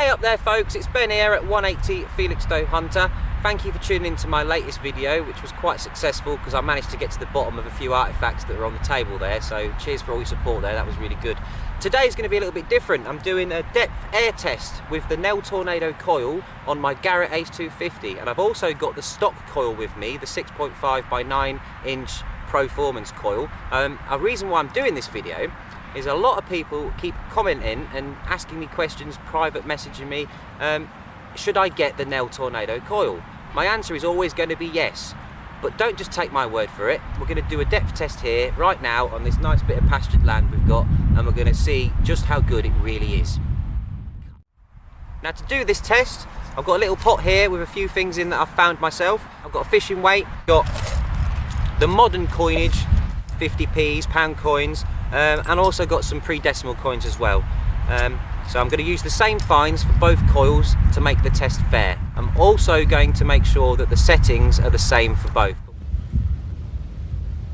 Hey up there folks, it's Ben here at 180 Felixstowe Hunter. Thank you for tuning in to my latest video, which was quite successful because I managed to get to the bottom of a few artifacts that were on the table there, so cheers for all your support there, that was really good. Today's going to be a little bit different. I'm doing a depth air test with the Nel Tornado Coil on my Garrett Ace 250, and I've also got the stock coil with me, the 6.5 by 9 inch PROformance coil. A reason why I'm doing this video is a lot of people keep commenting and asking me questions, private messaging me, should I get the Nel Tornado Coil? My answer is always going to be yes, but don't just take my word for it. We're going to do a depth test here right now on this nice bit of pastured land we've got, and we're going to see just how good it really is. Now to do this test, I've got a little pot here with a few things in that I've found myself. I've got a fishing weight, got the modern coinage, 50p's, pound coins, and also got some pre-decimal coins as well. So I'm going to use the same fines for both coils to make the test fair. I'm also going to make sure that the settings are the same for both.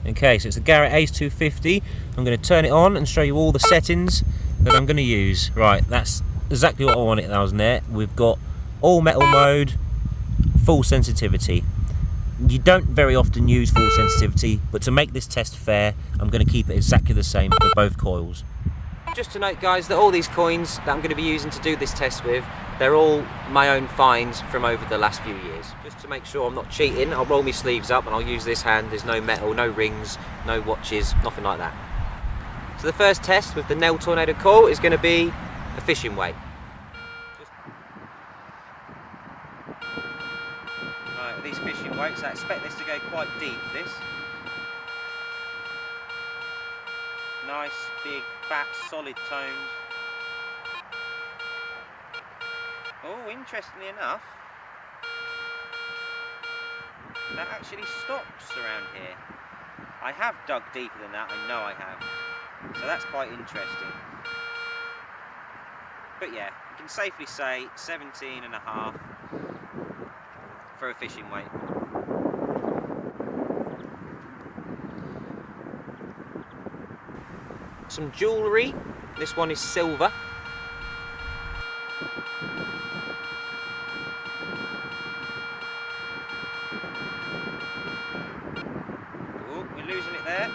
Okay, so it's the Garrett Ace 250. I'm going to turn it on and show you all the settings that I'm going to use. Right, that's exactly what I wanted that was there. We've got all metal mode, full sensitivity. You don't very often use full sensitivity, but to make this test fair, I'm going to keep it exactly the same for both coils. Just to note guys, that all these coins that I'm going to be using to do this test with, they're all my own finds from over the last few years. Just to make sure I'm not cheating, I'll roll my sleeves up and I'll use this hand. There's no metal, no rings, no watches, nothing like that. So the first test with the Nel Tornado Coil is going to be a fishing weight. Right, with these fishing weights, I expect this to go quite deep, this. Nice, big, fat, solid tones. Oh, interestingly enough, that actually stops around here. I have dug deeper than that, I know I have. So that's quite interesting. But yeah, you can safely say 17.5 for a fishing weight. Some jewellery, this one is silver. Oh, we're losing it there.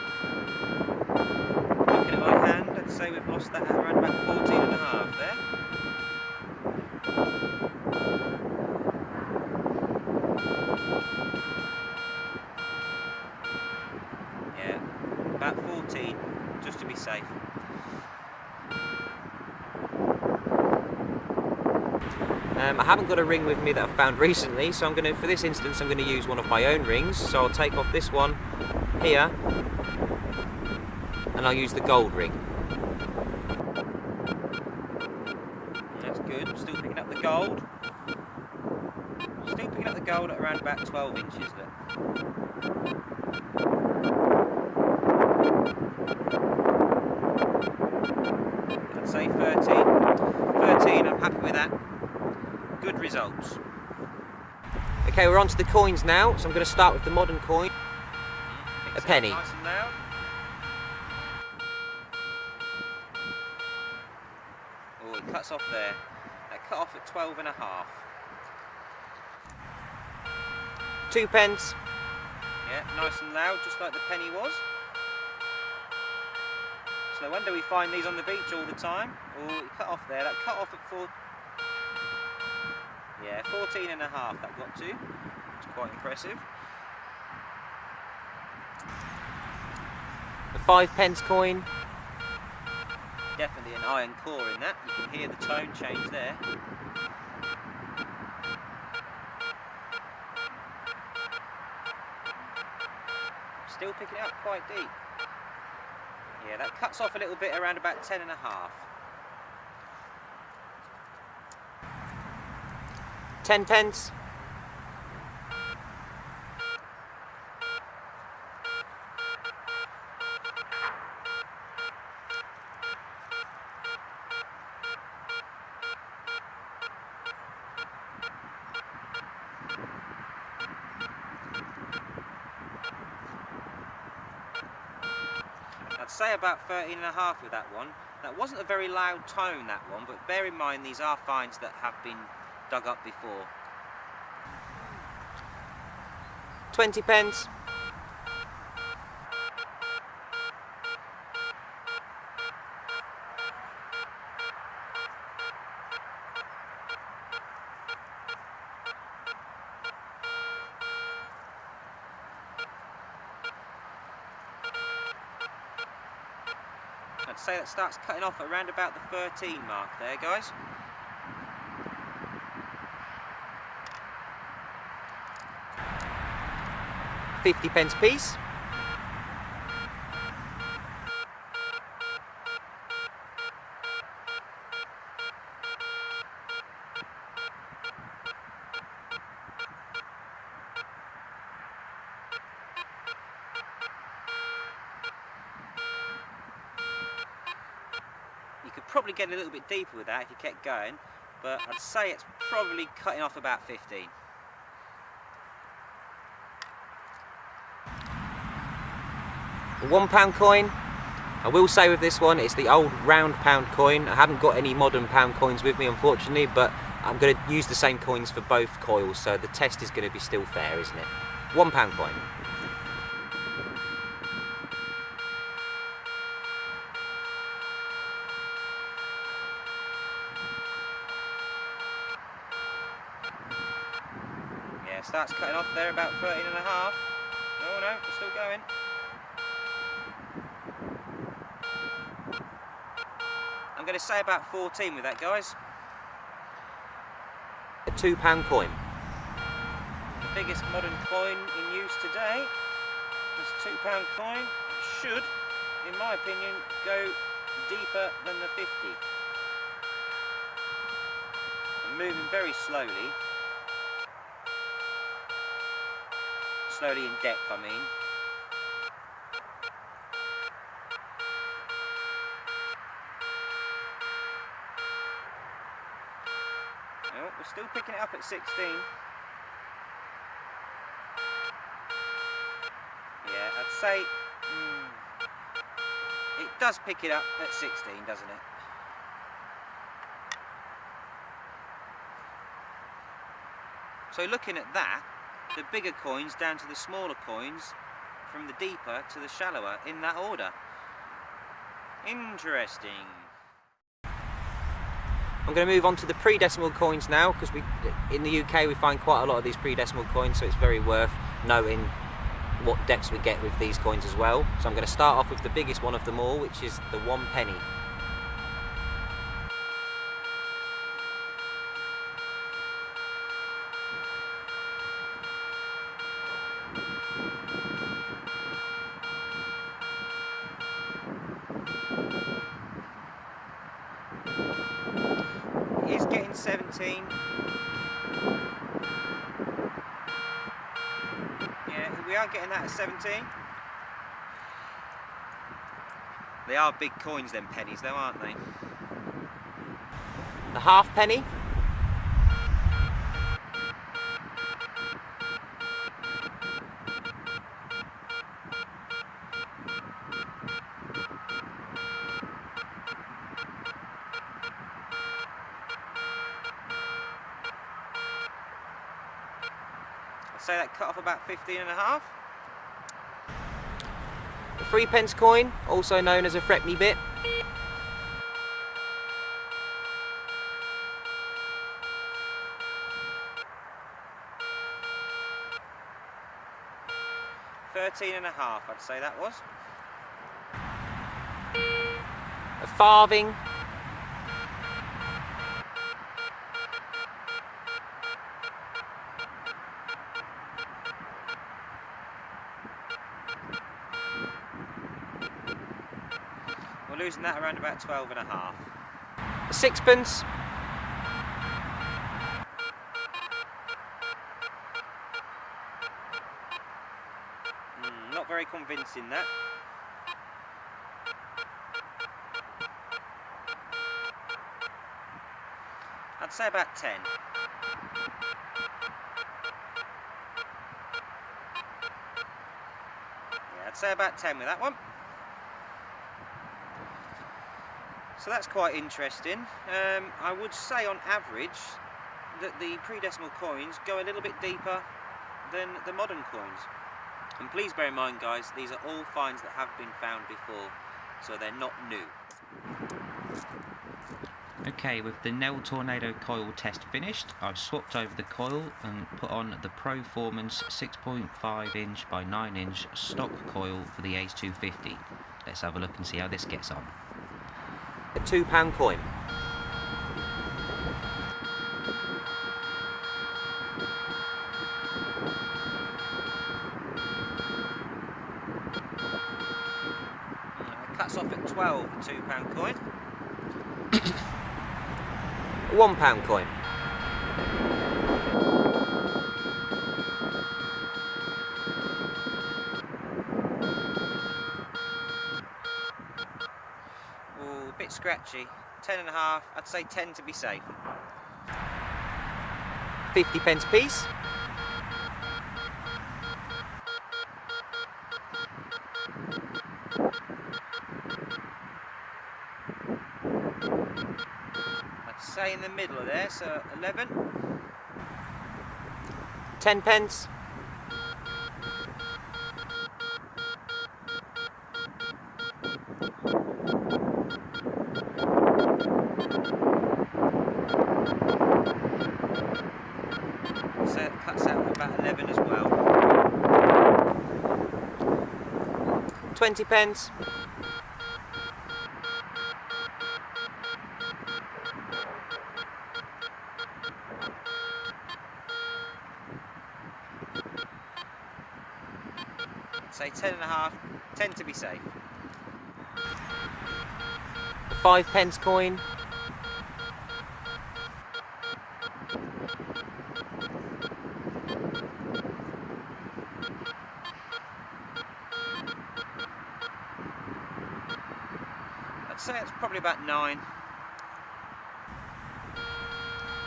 Looking at my hand, I'd say we've lost that at around about 14.5 there. Yeah, about 14. Just to be safe. I haven't got a ring with me that I've found recently, so I'm going to, for this instance, I'm going to use one of my own rings. So I'll take off this one here, and I'll use the gold ring. That's good. Still picking up the gold. Still picking up the gold at around about 12 inches. Look. I'd say 13. 13, I'm happy with that. Good results. Okay, we're on to the coins now, so I'm going to start with the modern coin. A penny. Nice and loud. Oh, it cuts off there. That cut off at 12.5. 2 pence. Yeah, nice and loud, just like the penny was. No wonder we find these on the beach all the time. Oh, it cut off there. That cut off at 4. Yeah, 14.5 that got to. It's quite impressive. The 5 pence coin. Definitely an iron core in that. You can hear the tone change there. Still picking it up quite deep. Yeah, that cuts off a little bit around about 10.5. 10 pence. I'd say about 13.5 with that one. That wasn't a very loud tone, that one, but bear in mind these are finds that have been dug up before. 20p. I'd say that starts cutting off around about the 13 mark there, guys. £50 piece. You could probably get a little bit deeper with that if you kept going, but I'd say it's probably cutting off about 15. A £1 coin. I will say with this one, it's the old round pound coin. I haven't got any modern pound coins with me, unfortunately, but I'm going to use the same coins for both coils, so the test is going to be still fair, isn't it? £1 coin. Yeah, starts cutting off there about 13 and a half. Oh no, we're still going. I'm going to say about 14 with that, guys. A £2 coin. The biggest modern coin in use today. This £2 coin should, in my opinion, go deeper than the 50. I'm moving very slowly. Slowly in depth, I mean. Oh, we're still picking it up at 16. Yeah, I'd say it does pick it up at 16, doesn't it? So looking at that, the bigger coins down to the smaller coins, from the deeper to the shallower, in that order. Interesting. I'm going to move on to the pre-decimal coins now, because in the UK we find quite a lot of these pre-decimal coins, so it's very worth noting what depths we get with these coins as well. So I'm going to start off with the biggest one of them all, which is the 1 penny. It is getting 17. Yeah, we are getting that at 17. They are big coins, them pennies though, aren't they? The halfpenny. I'd say that cut off about 15 and a half. The 3p coin, also known as a threepenny bit. £13 and a half, I'd say that was. A farthing. We're losing that around about 12 and a half. A 6p. Not very convincing, that. I'd say about 10. Yeah, I'd say about 10 with that one. So that's quite interesting. I would say on average that the pre-decimal coins go a little bit deeper than the modern coins. And please bear in mind, guys, these are all finds that have been found before, so they're not new. Okay, with the Nel Tornado Coil test finished, I've swapped over the coil and put on the PROformance 6.5 inch by 9 inch stock coil for the Ace 250. Let's have a look and see how this gets on. A £2 coin. Cuts off at 12, the £2 coin. A £1 coin. Oh, a bit scratchy. 10.5, I'd say 10 to be safe. 50p piece. I'd say in the middle of there, so 11. 10p. So it cuts out about 11 as well. 20p. Say 10.5, 10 to be safe. A 5p coin. I'd say it's probably about 9.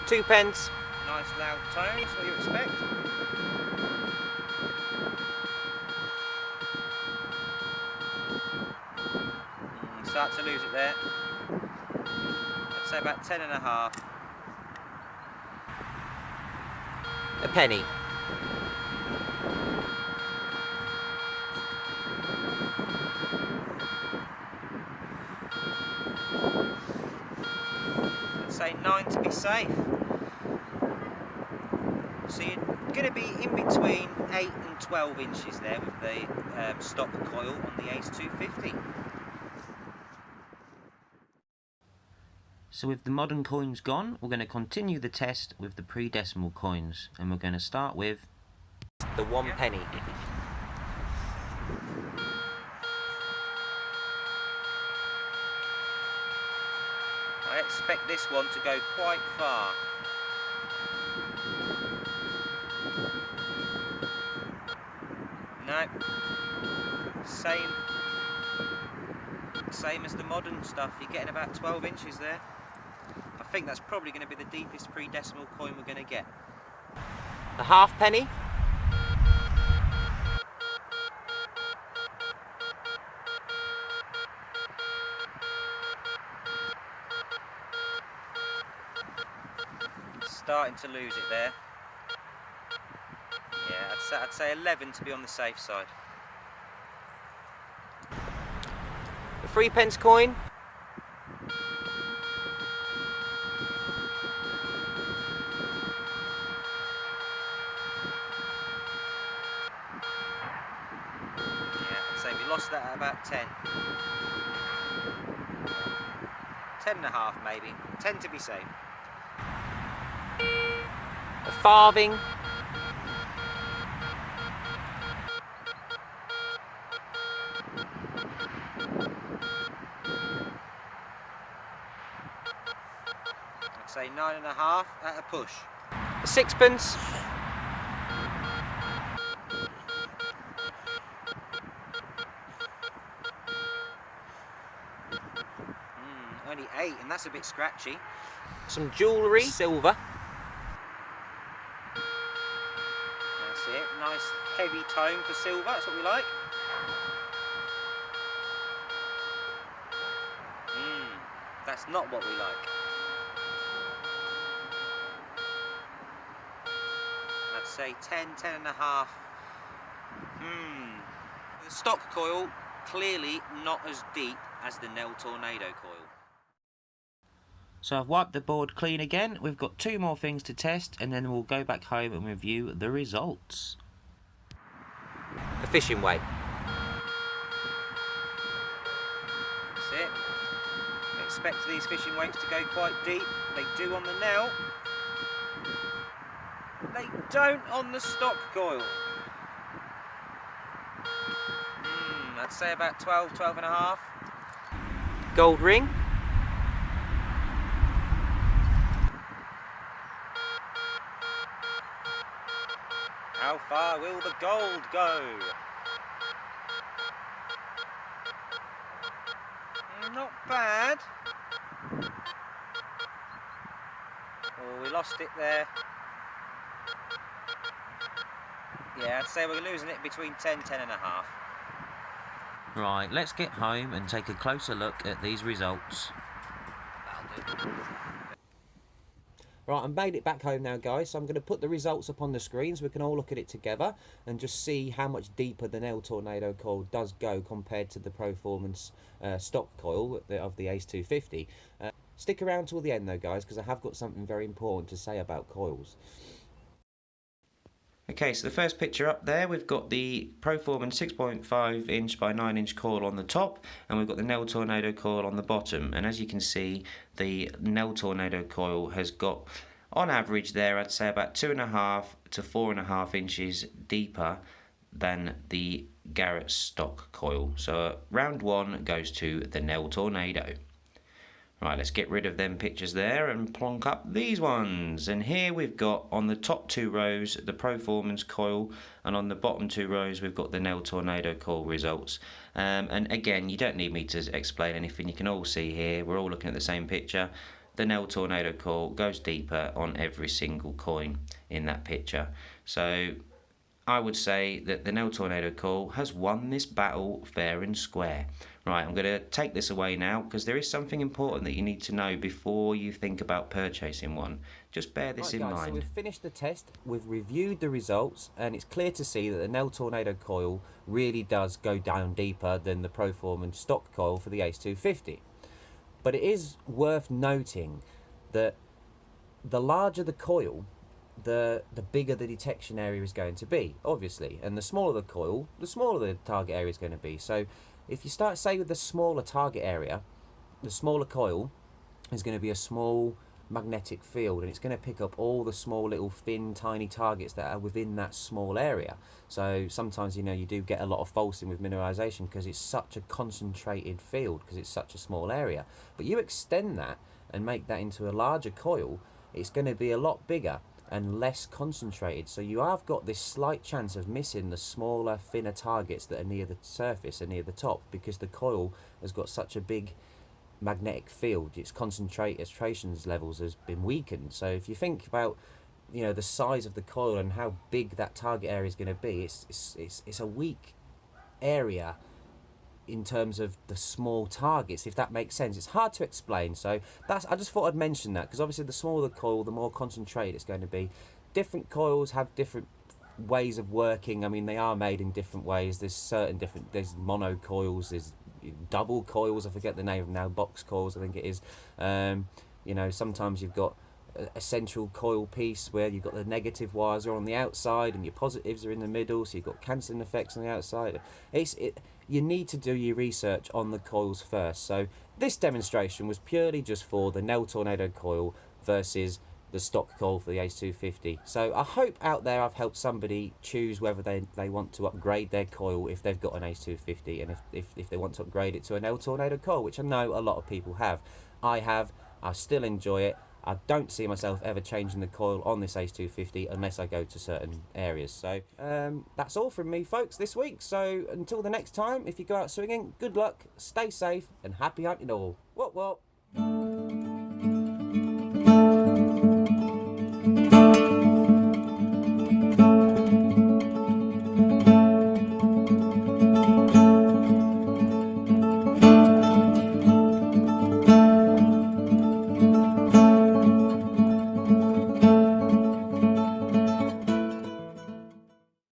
2p. Nice loud tones, what you expect. Start to lose it there. I'd say about 10.5. A penny. I'd say 9 to be safe. So you're going to be in between 8 and 12 inches there with the stock coil on the Ace 250. So with the modern coins gone, we're going to continue the test with the pre-decimal coins, and we're going to start with the 1 penny. I expect this one to go quite far. No, same as the modern stuff. You're getting about 12 inches there. I think that's probably going to be the deepest pre-decimal coin we're going to get. A half penny. Starting to lose it there. Yeah, I'd say 11 to be on the safe side. A 3p coin. We lost that at about 10. 10.5 maybe. 10 to be safe. A farthing. I'd say 9.5 at a push. A 6p. Only 8, and that's a bit scratchy. Some jewellery, silver. That's it, nice heavy tone for silver, that's what we like. That's not what we like. I'd say 10, 10 and a half. The stock coil, clearly not as deep as the Nel Tornado Coil. So I've wiped the board clean again. We've got 2 more things to test and then we'll go back home and review the results. The fishing weight. That's it. I expect these fishing weights to go quite deep. They do on the Nel. They don't on the stock coil. I'd say about 12, 12 and a half. Gold ring. How far will the gold go? Not bad. Oh, we lost it there. Yeah, I'd say we're losing it between 10, 10 and a half. Right, let's get home and take a closer look at these results. Right, I've made it back home now, guys, so I'm going to put the results up on the screen so we can all look at it together and just see how much deeper the Nel Tornado Coil does go compared to the PROformance stock coil of the Ace 250. Stick around till the end though, guys, because I have got something very important to say about coils. Okay, so the first picture up there, we've got the PROformance 6.5 inch by 9 inch coil on the top, and we've got the Nel Tornado Coil on the bottom. And as you can see, the Nel Tornado Coil has got, on average there, I'd say about 2.5 to 4.5 inches deeper than the Garrett stock coil. So round 1 goes to the Nel Tornado. Right, let's get rid of them pictures there and plonk up these ones. And here we've got on the top 2 rows the PROformance coil, and on the bottom 2 rows we've got the Nel Tornado Coil results. And again, you don't need me to explain anything. You can all see here, we're all looking at the same picture. The Nel Tornado Coil goes deeper on every single coin in that picture. So I would say that the Nel Tornado Coil has won this battle fair and square. Right, I'm going to take this away now because there is something important that you need to know before you think about purchasing one. Just bear this in mind. So we've finished the test, we've reviewed the results, and it's clear to see that the Nel Tornado Coil really does go down deeper than the PROformance stock coil for the Ace 250. But it is worth noting that the larger the coil, the bigger the detection area is going to be, obviously, and the smaller the coil, the smaller the target area is going to be. So if you start, say, with the smaller target area, the smaller coil is going to be a small magnetic field, and it's going to pick up all the small little thin tiny targets that are within that small area. So sometimes, you know, you do get a lot of falsing with mineralisation because it's such a concentrated field, because it's such a small area. But you extend that and make that into a larger coil, it's going to be a lot bigger and less concentrated, so you have got this slight chance of missing the smaller, thinner targets that are near the surface and near the top, because the coil has got such a big magnetic field. Its concentration levels has been weakened. So if you think about, you know, the size of the coil and how big that target area is going to be, it's a weak area in terms of the small targets, if that makes sense. It's hard to explain, so I just thought I'd mention that, because obviously the smaller the coil, the more concentrated it's going to be. Different coils have different ways of working. I mean, they are made in different ways. There's mono coils, there's double coils, I forget the name of them now, box coils I think it is. You know, sometimes you've got a central coil piece where you've got the negative wires are on the outside and your positives are in the middle, so you've got cancelling effects on the outside. You need to do your research on the coils first. So this demonstration was purely just for the Nel Tornado Coil versus the stock coil for the Ace 250. So I hope out there I've helped somebody choose whether they want to upgrade their coil if they've got an Ace 250, and if they want to upgrade it to a Nel Tornado Coil, which I know a lot of people have. I still enjoy it. I don't see myself ever changing the coil on this Ace 250 unless I go to certain areas. So that's all from me, folks, this week. So until the next time, if you go out swinging, good luck, stay safe, and happy hunting all. What?